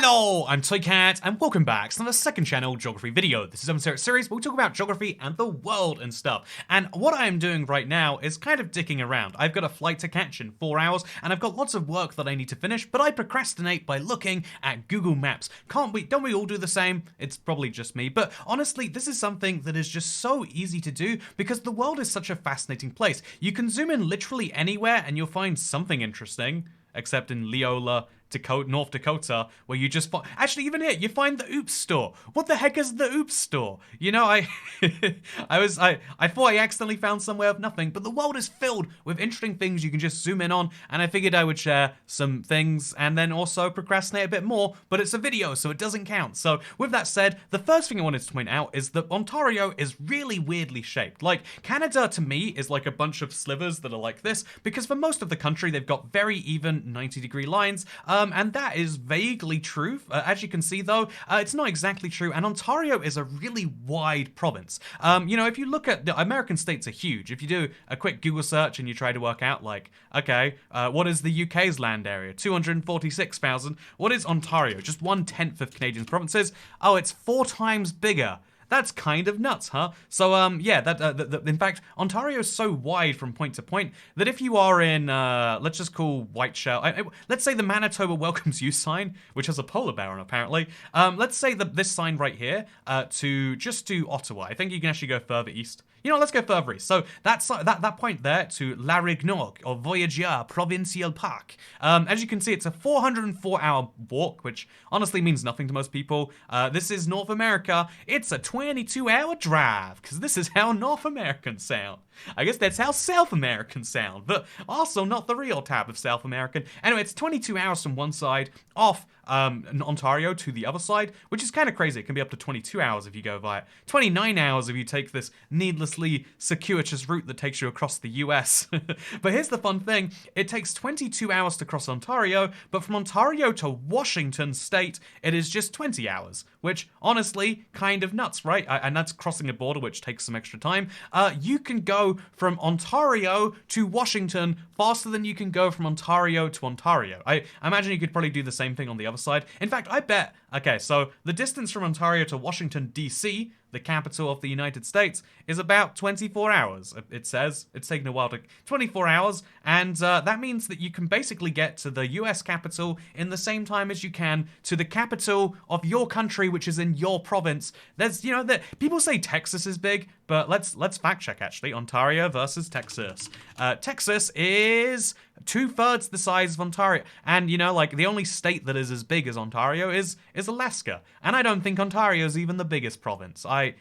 Hello, I'm Toycat, and welcome back to the second channel Geography video. This is a series where we talk about geography and the world and stuff. And what I am doing right now is kind of dicking around. I've got a flight to catch in 4 hours, and I've got lots of work that I need to finish, but I procrastinate by looking at Google Maps. Don't we all do the same? It's probably just me, but honestly, this is something that is just so easy to do because the world is such a fascinating place. You can zoom in literally anywhere and you'll find something interesting, except in Leola, North Dakota, where you just find, actually even here, you find the Oops store. What the heck is the Oops store? You know, I thought I accidentally found somewhere of nothing, but the world is filled with interesting things you can just zoom in on, and I figured I would share some things and then also procrastinate a bit more, but it's a video, so it doesn't count. So with that said, the first thing I wanted to point out is that Ontario is really weirdly shaped. Like, Canada to me is like a bunch of slivers that are like this, because for most of the country, they've got very even 90-degree lines, and that is vaguely true. As you can see though, it's not exactly true, and Ontario is a really wide province. You know, if you look at the American states are huge. If you do a quick Google search and you try to work out like, okay, what is the UK's land area? 246,000. What is Ontario? Just 1/10 of Canadian provinces. Oh, it's 4 times bigger. That's kind of nuts, huh? So, yeah, in fact, Ontario is so wide from point to point that if you are in, let's just call Whiteshell, let's say the Manitoba welcomes you sign, which has a polar bear on apparently, let's say this sign right here, to Ottawa. I think you can actually go further east. You know, let's go further east. So that point there to Larignog or Voyageur Provincial Park. As you can see, it's a 404-hour walk, which honestly means nothing to most people. This is North America. It's a 22-hour drive, because this is how North Americans sound. I guess that's how South Americans sound, but also not the real type of South American. Anyway, it's 22 hours from one side off Ontario to the other side, which is kind of crazy. It can be up to 22 hours if you go via 29 hours if you take this needlessly circuitous route that takes you across the US. But here's the fun thing. It takes 22 hours to cross Ontario, but from Ontario to Washington State, it is just 20 hours, which honestly, kind of nuts, right? And that's crossing a border, which takes some extra time. You can go from Ontario to Washington faster than you can go from Ontario to Ontario. I imagine you could probably do the same thing on the other side. In fact, I bet, okay, so the distance from Ontario to Washington, D.C., the capital of the United States, is about 24 hours. It says it's taken a while to 24 hours, and that means that you can basically get to the US capital in the same time as you can to the capital of your country, which is in your province. There's, you know, people say Texas is big, but let's fact check actually. Ontario versus Texas. Texas is 2/3 the size of Ontario, and you know, like the only state that is as big as Ontario is Alaska, and I don't think Ontario is even the biggest province. I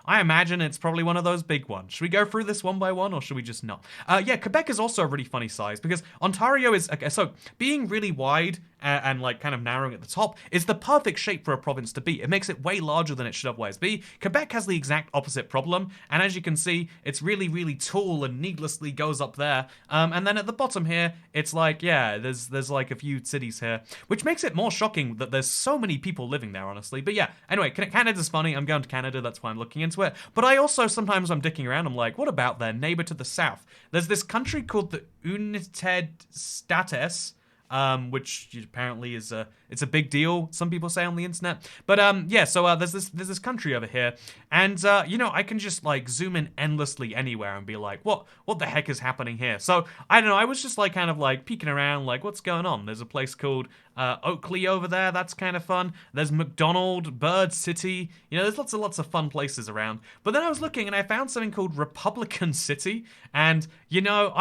imagine it's probably one of those big ones. Should we go through this one by one, or should we just not? Yeah, Quebec is also a really funny size because Ontario is, okay, so being really wide and like kind of narrowing at the top is the perfect shape for a province to be. It makes it way larger than it should otherwise be. Quebec has the exact opposite problem, and as you can see, it's really, really tall and needlessly goes up there. And then at the bottom here, it's like, yeah, there's like a few cities here, which makes it more shocking that there's so many people living there, honestly. But yeah, anyway, Canada's funny. I'm going to Canada, that's why I'm looking into it. But I also, sometimes I'm dicking around, I'm like, what about their neighbor to the south? There's this country called the United States, which apparently is it's a big deal, some people say on the internet. But yeah, so there's this country over here, and you know, I can just like zoom in endlessly anywhere and be like, what the heck is happening here? So I don't know, I was just like kind of like peeking around, like what's going on? There's a place called Oakley over there, that's kind of fun. There's McDonald, Bird City, you know, there's lots of fun places around. But then I was looking and I found something called Republican City, and you know,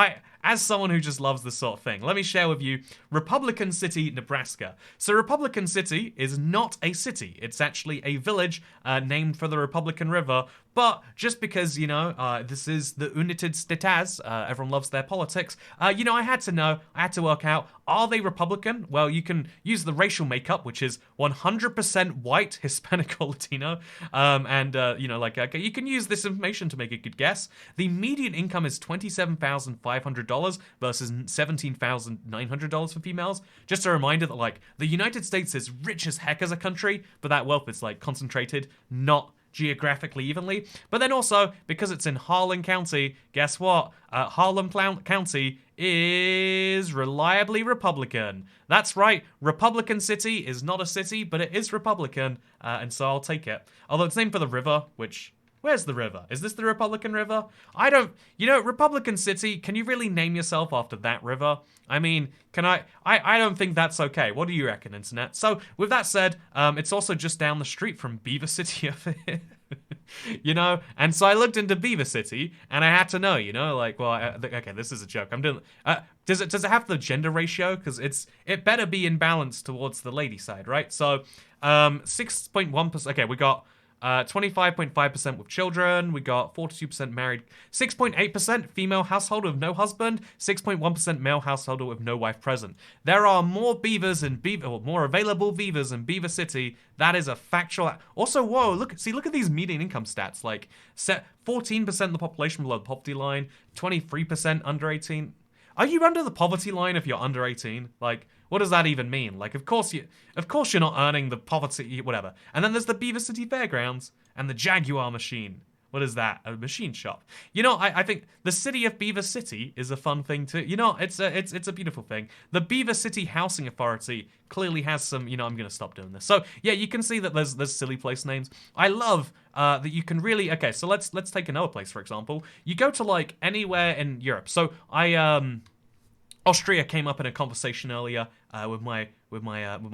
as someone who just loves this sort of thing, let me share with you Republican City, Nebraska. So Republican City is not a city. It's actually a village named for the Republican River. But just because, you know, this is the United States, everyone loves their politics, you know, I had to work out, are they Republican? Well, you can use the racial makeup, which is 100% white, Hispanic or Latino, and, you know, like, okay, you can use this information to make a good guess. The median income is $27,500 versus $17,900 for females. Just a reminder that, like, the United States is rich as heck as a country, but that wealth is, like, concentrated, not geographically evenly. But then also, because it's in Harlan County, guess what? Harlan County is reliably Republican. That's right, Republican City is not a city, but it is Republican, and so I'll take it. Although it's named for the river, which... Where's the river? Is this the Republican River? I don't... You know, Republican City, can you really name yourself after that river? I mean, can I don't think that's okay. What do you reckon, Internet? So, with that said, it's also just down the street from Beaver City over here. You know? And so I looked into Beaver City, and I had to know, you know? Like, well, okay, this is a joke. I'm doing... does it have the gender ratio? Because it better be in balance towards the lady side, right? So, 6.1%... Okay, we got... 25.5% with children, we got 42% married, 6.8% female household with no husband, 6.1% male household with no wife present. There are more beavers in more available beavers in Beaver City. That is a factual. Also, whoa, look at these median income stats. Like, 14% of the population below the poverty line, 23% under 18. Are you under the poverty line if you're under 18? Like, what does that even mean? Like, of course you're not earning the poverty, whatever. And then there's the Beaver City Fairgrounds and the Jaguar machine. What is that? A machine shop. You know, I think the city of Beaver City is a fun thing too. You know, it's a beautiful thing. The Beaver City Housing Authority clearly has some, you know, I'm gonna stop doing this. So yeah, you can see that there's silly place names. I love that you can really, okay, so let's take another place, for example. You go to like anywhere in Europe. So Austria came up in a conversation earlier with my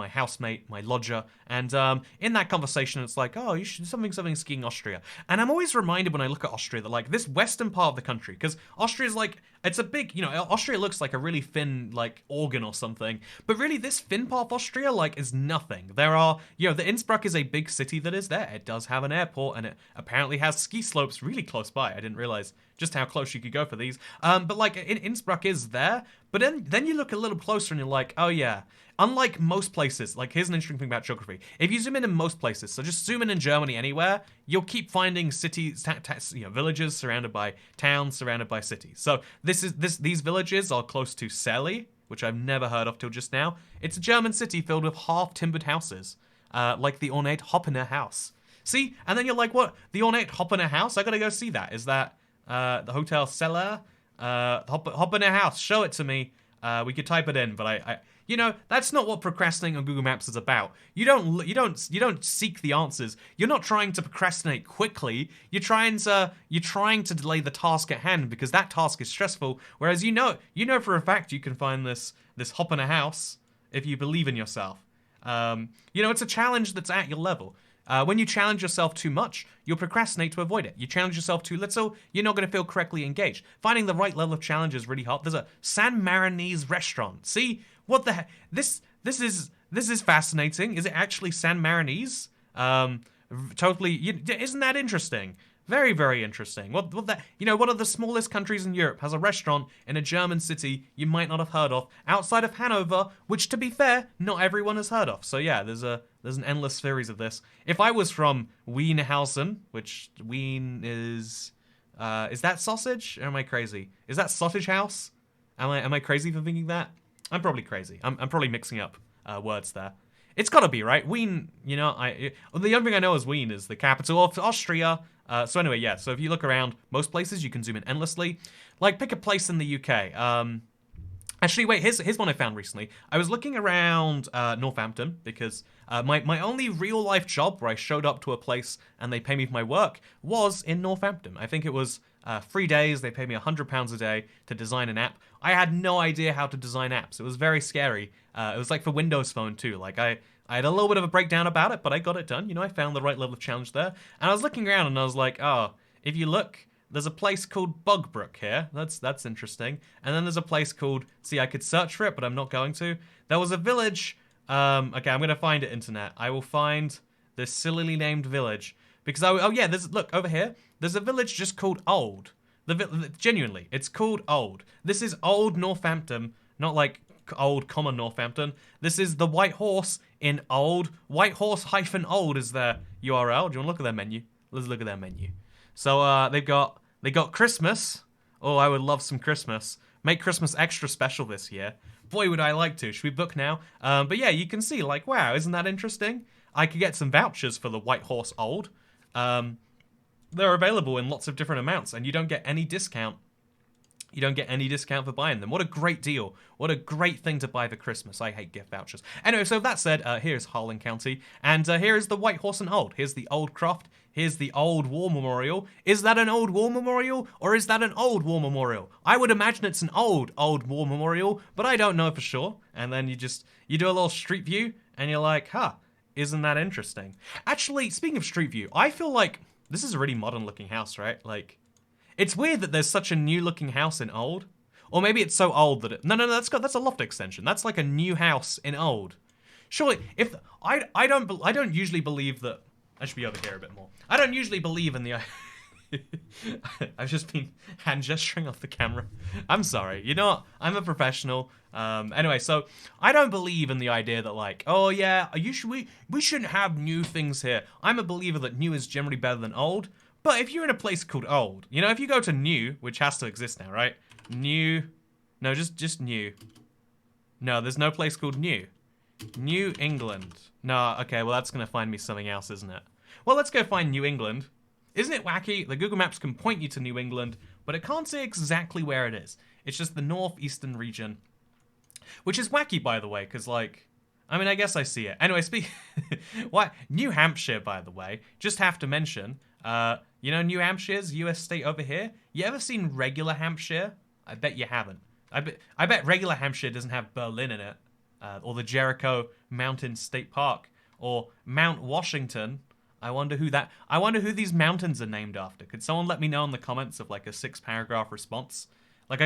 housemate, my lodger, and in that conversation, it's like, oh, you should something skiing Austria, and I'm always reminded when I look at Austria that like this western part of the country, because Austria's like it's a big, you know, Austria looks like a really thin like organ or something, but really this thin part of Austria like is nothing. There are, you know, the Innsbruck is a big city that is there. It does have an airport, and it apparently has ski slopes really close by. I didn't realize just how close you could go for these. But like Innsbruck is there, but then you look a little closer and you're like, oh yeah. Unlike most places, like here's an interesting thing about geography. If you zoom in most places, so just zoom in Germany anywhere, you'll keep finding cities, you know, villages surrounded by towns, surrounded by cities. So these villages are close to Celle, which I've never heard of till just now. It's a German city filled with half-timbered houses, like the ornate Hoppener House. See, and then you're like, what? The ornate Hoppener House? I gotta go see that. Is that the Hotel Celle? Hoppener House? Show it to me. We could type it in, but I you know, that's not what procrastinating on Google Maps is about. You don't seek the answers. You're not trying to procrastinate quickly. You're trying to delay the task at hand because that task is stressful. Whereas you know for a fact you can find this hop in a house if you believe in yourself. You know, it's a challenge that's at your level. When you challenge yourself too much, you'll procrastinate to avoid it. You challenge yourself too little, you're not going to feel correctly engaged. Finding the right level of challenge is really hard. There's a San Marinese restaurant. See, what the heck? This is fascinating. Is it actually San Marinese? Totally. Isn't that interesting? Very, very interesting. What that? You know, one of the smallest countries in Europe has a restaurant in a German city you might not have heard of outside of Hanover, which, to be fair, not everyone has heard of. So yeah, there's an endless series of this. If I was from Wienhausen, which Wien is that sausage? Or am I crazy? Is that sausage house? Am I crazy for thinking that? I'm probably crazy. I'm probably mixing up words there. It's gotta be, right? Wien, you know, the only thing I know is Wien is the capital of Austria. So anyway, yeah, so if you look around most places, you can zoom in endlessly. Like, pick a place in the UK. Actually, wait, here's one I found recently. I was looking around Northampton because my only real-life job where I showed up to a place and they pay me for my work was in Northampton. I think it was 3 days, they paid me £100 a day to design an app. I had no idea how to design apps. It was very scary. It was like for Windows Phone too. Like I had a little bit of a breakdown about it, but I got it done. You know, I found the right level of challenge there. And I was looking around and I was like, oh, if you look, there's a place called Bugbrook here. That's interesting. And then there's a place called, see, I could search for it, but I'm not going to. There was a village. Okay, I'm going to find it, internet. I will find this sillily named village. Because, oh yeah, look, over here. There's a village just called Old. Genuinely, it's called Old. This is Old Northampton, not like Old common Northampton. This is the White Horse in Old. White Horse-Old is their URL. Do you want to look at their menu? Let's look at their menu. So they got Christmas. Oh, I would love some Christmas. Make Christmas extra special this year. Boy, would I like to. Should we book now? But yeah, you can see, like, wow, isn't that interesting? I could get some vouchers for the White Horse Old. they're available in lots of different amounts, and you don't get any discount. You don't get any discount for buying them. What a great deal. What a great thing to buy for Christmas. I hate gift vouchers. Anyway, so that said, here's Harlan County. And here is the White Horse and Old. Here's the Old Croft. Here's the Old War Memorial. Is that an Old War Memorial? Or is that an Old War Memorial? I would imagine it's an Old War Memorial, but I don't know for sure. And then you do a little street view, and you're like, huh, isn't that interesting? Actually, speaking of street view, I feel like this is a really modern looking house, right? Like, it's weird that there's such a new-looking house in Old. Or maybe it's so old that it... No, that's a loft extension. That's like a new house in Old. Surely, if... I don't usually believe that... I should be over here a bit more. I don't usually believe in the... I've just been hand gesturing off the camera. I'm sorry. You know what? I'm a professional. Anyway, so I don't believe in the idea that like, oh yeah, we shouldn't have new things here. I'm a believer that new is generally better than old. But if you're in a place called Old, you know, if you go to New, which has to exist now, right? New, no, just New. No, there's no place called New. New England. No, okay, well that's gonna find me something else, isn't it? Well, let's go find New England. Isn't it wacky? The Google Maps can point you to New England, but it can't say exactly where it is. It's just the northeastern region. Which is wacky, by the way, because like, I mean, I guess I see it. Anyway, what? New Hampshire, by the way, just have to mention, you know New Hampshire's US state over here? You ever seen regular Hampshire? I bet you haven't. I bet regular Hampshire doesn't have Berlin in it, or the Jericho Mountain State Park, or Mount Washington. I wonder who these mountains are named after. Could someone let me know in the comments of like a 6-paragraph response? Like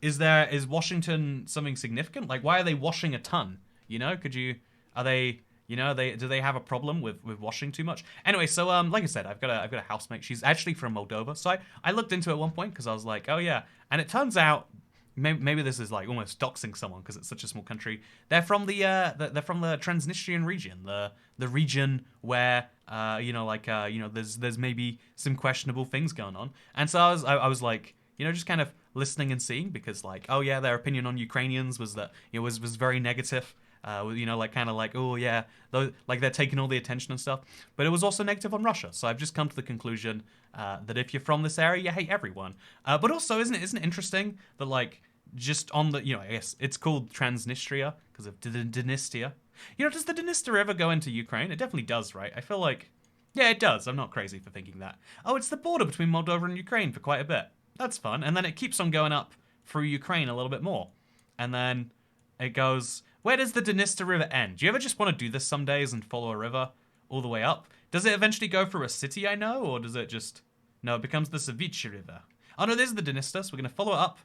is Washington something significant? Like why are they washing a ton? You know, do they have a problem with washing too much? Anyway, so like I said, I've got a housemate. She's actually from Moldova. So I looked into it at one point because I was like, oh yeah. And it turns out maybe this is like almost doxing someone because it's such a small country. They're from the Transnistrian region, the region where there's maybe some questionable things going on. And so I was like, you know, just kind of listening and seeing because like, oh yeah, their opinion on Ukrainians was that it was very negative. You know, like kind of like, oh yeah, like they're taking all the attention and stuff. But it was also negative on Russia. So I've just come to the conclusion that if you're from this area, you hate everyone. But also, isn't it interesting that like just on the, you know, I guess it's called Transnistria because of Dniester. You know, does the Dniester River go into Ukraine? It definitely does, right? I feel like, yeah, it does. I'm not crazy for thinking that. Oh, it's the border between Moldova and Ukraine for quite a bit. That's fun. And then it keeps on going up through Ukraine a little bit more. And then it goes... Where does the Dniester River end? Do you ever just want to do this some days and follow a river all the way up? Does it eventually go through a city I know, or does it just... No, it becomes the Savitch River. Oh no, there's the Dniester, so we're going to follow it up.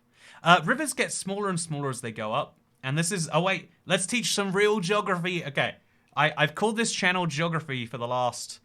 Rivers get smaller and smaller as they go up. And this is... Oh wait, let's teach some real geography. Okay, I've called this channel Geography for the last...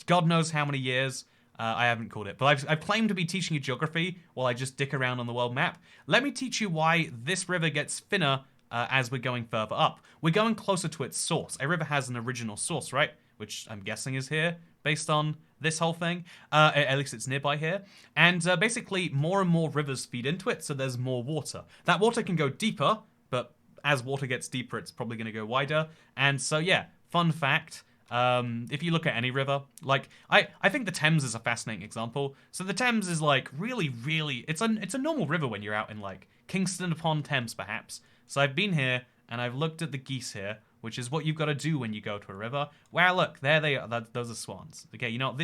God knows how many years. I haven't called it, but I've claimed to be teaching you geography while I just dick around on the world map. Let me teach you why this river gets thinner as we're going further up. We're going closer to its source. A river has an original source, right? Which I'm guessing is here, based on this whole thing. At least it's nearby here. And basically, more and more rivers feed into it, so there's more water. That water can go deeper, but as water gets deeper, it's probably going to go wider. And so, yeah, fun fact... if you look at any river, like I think the Thames is a fascinating example. So the Thames is like really, it's a normal river when you're out in like Kingston upon Thames, perhaps. So I've been here and I've looked at the geese here, which is what you've got to do when you go to a river. Wow, look, there they are. Those are swans. Okay, you know,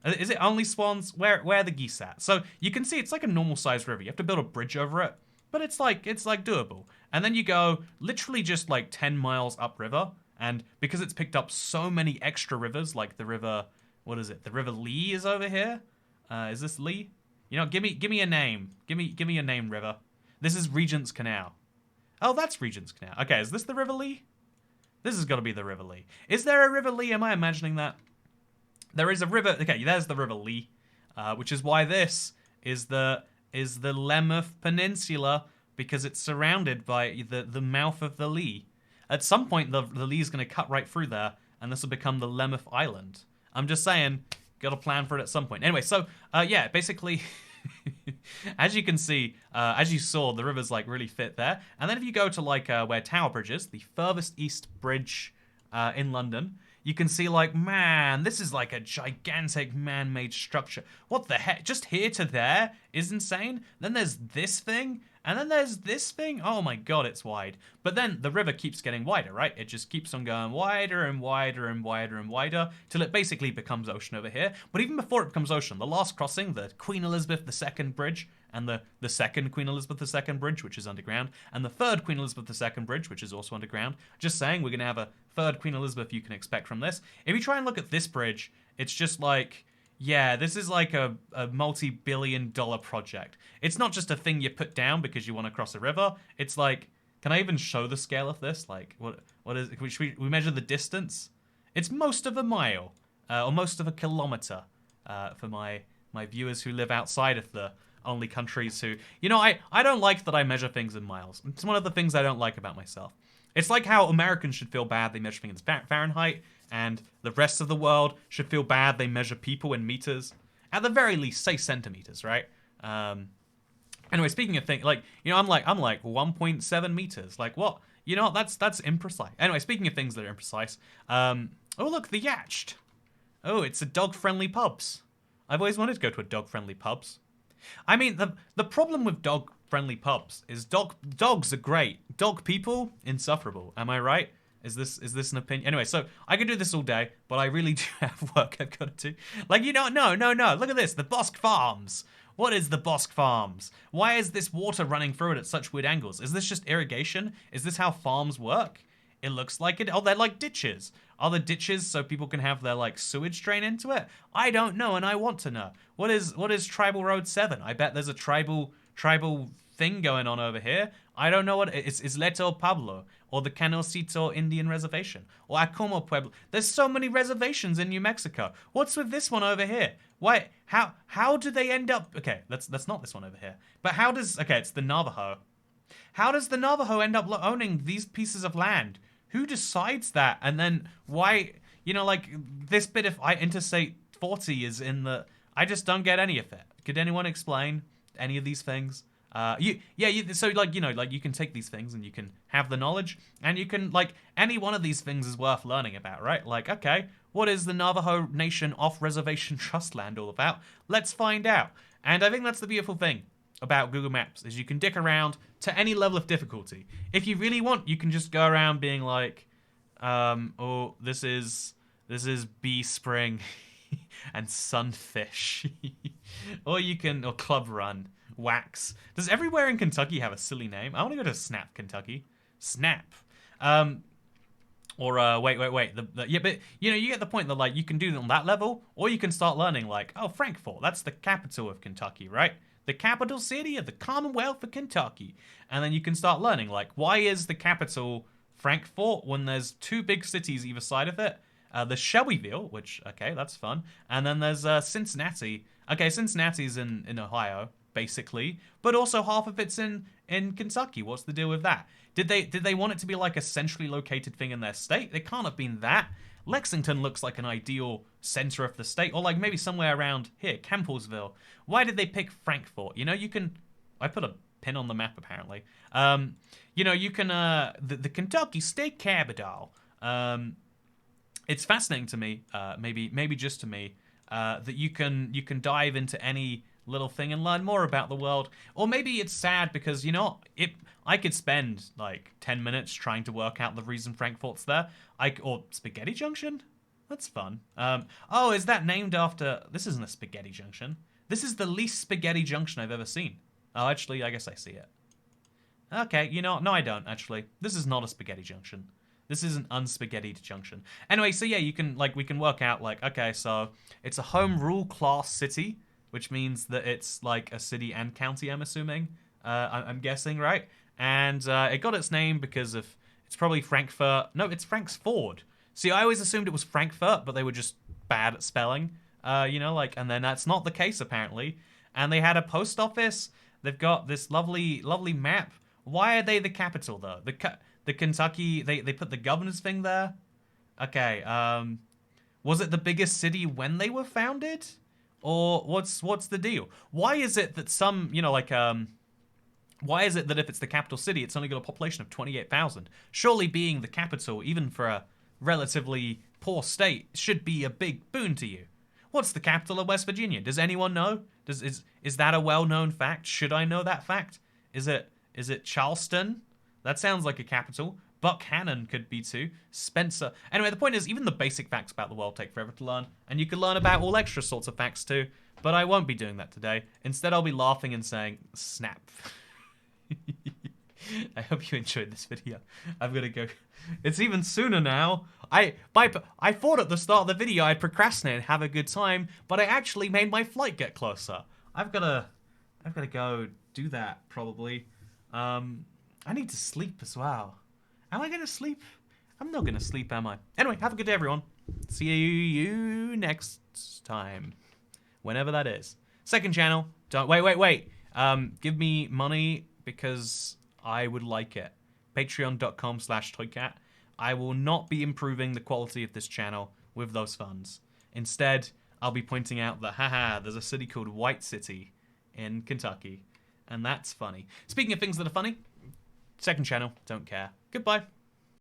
is it only swans? Where are the geese at? So you can see it's like a normal sized river. You have to build a bridge over it, but it's like doable. And then you go literally just like 10 miles upriver. And because it's picked up so many extra rivers, like the river, what is it? The River Lee is over here. Is this Lee? You know, give me a name. Give me a name, river. This is Regent's Canal. Oh, that's Regent's Canal. Okay, is this the River Lee? This has got to be the River Lee. Is there a River Lee? Am I imagining that? There is a river. Okay, there's the River Lee, which is why this is the Lemeth Peninsula, because it's surrounded by the mouth of the Lee. At some point, the Lee is going to cut right through there, and this will become the Lemeth Island. I'm just saying, got to plan for it at some point. Anyway, so, yeah, basically, as you can see, as you saw, the river's, like, really fit there. And then if you go to, like, where Tower Bridge is, the furthest east bridge in London, you can see like, man, this is like a gigantic man-made structure. What the heck? Just here to there is insane. Then there's this thing, and then there's this thing. Oh my god, it's wide. But then the river keeps getting wider, right? It just keeps on going wider and wider and wider and wider till it basically becomes ocean over here. But even before it becomes ocean, the last crossing, the Queen Elizabeth II Bridge, and the second Queen Elizabeth II Bridge, which is underground, and the third Queen Elizabeth II Bridge, which is also underground. Just saying, we're going to have a third Queen Elizabeth you can expect from this. If you try and look at this bridge, it's just like, yeah, this is like a multi-billion-dollar project. It's not just a thing you put down because you want to cross a river. It's like, can I even show the scale of this? Like, what is it? Should we measure the distance? It's most of a mile, or most of a kilometer, for my viewers who live outside of the only countries who... You know, I don't like that I measure things in miles. It's one of the things I don't like about myself. It's like how Americans should feel bad they measure things in Fahrenheit, and the rest of the world should feel bad they measure people in meters. At the very least, say centimeters, right? Anyway, speaking of things, like, you know, I'm like 1.7 meters. Like, what? You know, that's imprecise. Anyway, speaking of things that are imprecise, oh, look, the Yacht. Oh, it's a dog-friendly pubs. I've always wanted to go to a dog-friendly pubs. I mean, the problem with dog-friendly pubs is dogs are great. Dog people, insufferable. Am I right? Is this an opinion? Anyway, so I could do this all day, but I really do have work I've got to do. Like, you know, no. Look at this, the Bosque Farms. What is the Bosque Farms? Why is this water running through it at such weird angles? Is this just irrigation? Is this how farms work? It looks like it. Oh, they're like ditches. Are the ditches so people can have their like sewage drain into it? I don't know, and I want to know. What is Tribal Road 7? I bet there's a tribal thing going on over here. I don't know what it's Leto Pablo or the Canocito Indian Reservation or Acomo Pueblo. There's so many reservations in New Mexico. What's with this one over here? Why? How do they end up? Okay, that's not this one over here. But how does? Okay, it's the Navajo. How does the Navajo end up owning these pieces of land? Who decides that? And then why, you know, like this bit of Interstate 40 is in the... I just don't get any of it. Could anyone explain any of these things? So like, you know, like you can take these things and you can have the knowledge and you can, like, any one of these things is worth learning about, right? Like, okay, what is the Navajo Nation off-reservation trust land all about? Let's find out. And I think that's the beautiful thing about Google Maps is you can dick around to any level of difficulty. If you really want, you can just go around being like, oh, this is Bee Spring and Sunfish. or Club Run, Wax. Does everywhere in Kentucky have a silly name? I want to go to Snap, Kentucky. Snap. Wait. Yeah, but you know, you get the point that like you can do it on that level, or you can start learning like, oh, Frankfort, that's the capital of Kentucky, right? The capital city of the Commonwealth of Kentucky. And then you can start learning, like, why is the capital Frankfort when there's two big cities either side of it? There's Shelbyville, which, okay, that's fun. And then there's Cincinnati. Okay, Cincinnati's in Ohio, basically. But also half of it's in Kentucky. What's the deal with that? Did they want it to be like a centrally located thing in their state? It can't have been that. Lexington looks like an ideal center of the state, or like maybe somewhere around here, Campbellsville. Why did they pick Frankfort? You know, you can... I put a pin on the map, apparently. You know, you can... The Kentucky State Capital. It's fascinating to me, maybe just to me, that you can dive into any little thing and learn more about the world. Or maybe it's sad because, you know, I could spend like 10 minutes trying to work out the reason Frankfort's there. Or Spaghetti Junction? That's fun. Oh, is that named after... This isn't a Spaghetti Junction. This is the least Spaghetti Junction I've ever seen. Oh, actually, I guess I see it. Okay, you know, no, I don't, actually. This is not a Spaghetti Junction. This is an unspaghettied junction. Anyway, so yeah, we can work out, like, okay, so it's a home rule class city, which means that it's like a city and county, I'm assuming. I'm guessing, right? And it got its name because of... It's probably Frankfurt. No, it's Franksford. See, I always assumed it was Frankfurt, but they were just bad at spelling. You know, like, and then that's not the case, apparently. And they had a post office. They've got this lovely map. Why are they the capital, though? The Kentucky, they put the governor's thing there? Okay, was it the biggest city when they were founded? Or what's the deal? Why is it that some, you know, like, why is it that if it's the capital city, it's only got a population of 28,000? Surely being the capital, even for a relatively poor state should be a big boon to you. What's the capital of West Virginia? Does anyone know? Is that a well-known fact? Should I know that fact? Is it Charleston? That sounds like a capital. Buckhannon could be too. Spencer. Anyway, the point is, even the basic facts about the world take forever to learn, and you can learn about all extra sorts of facts too. But I won't be doing that today. Instead, I'll be laughing and saying, snap. I hope you enjoyed this video. I'm gonna go. It's even sooner now. I thought at the start of the video I'd procrastinate and have a good time, but I actually made my flight get closer. I've gotta go do that probably. I need to sleep as well. Am I gonna sleep? I'm not gonna sleep, am I? Anyway, have a good day, everyone. See you next time. Whenever that is. Second channel. Don't wait. Give me money because I would like it. Patreon.com/toycat. I will not be improving the quality of this channel with those funds. Instead, I'll be pointing out that, haha, there's a city called White City in Kentucky. And that's funny. Speaking of things that are funny, second channel, don't care. Goodbye.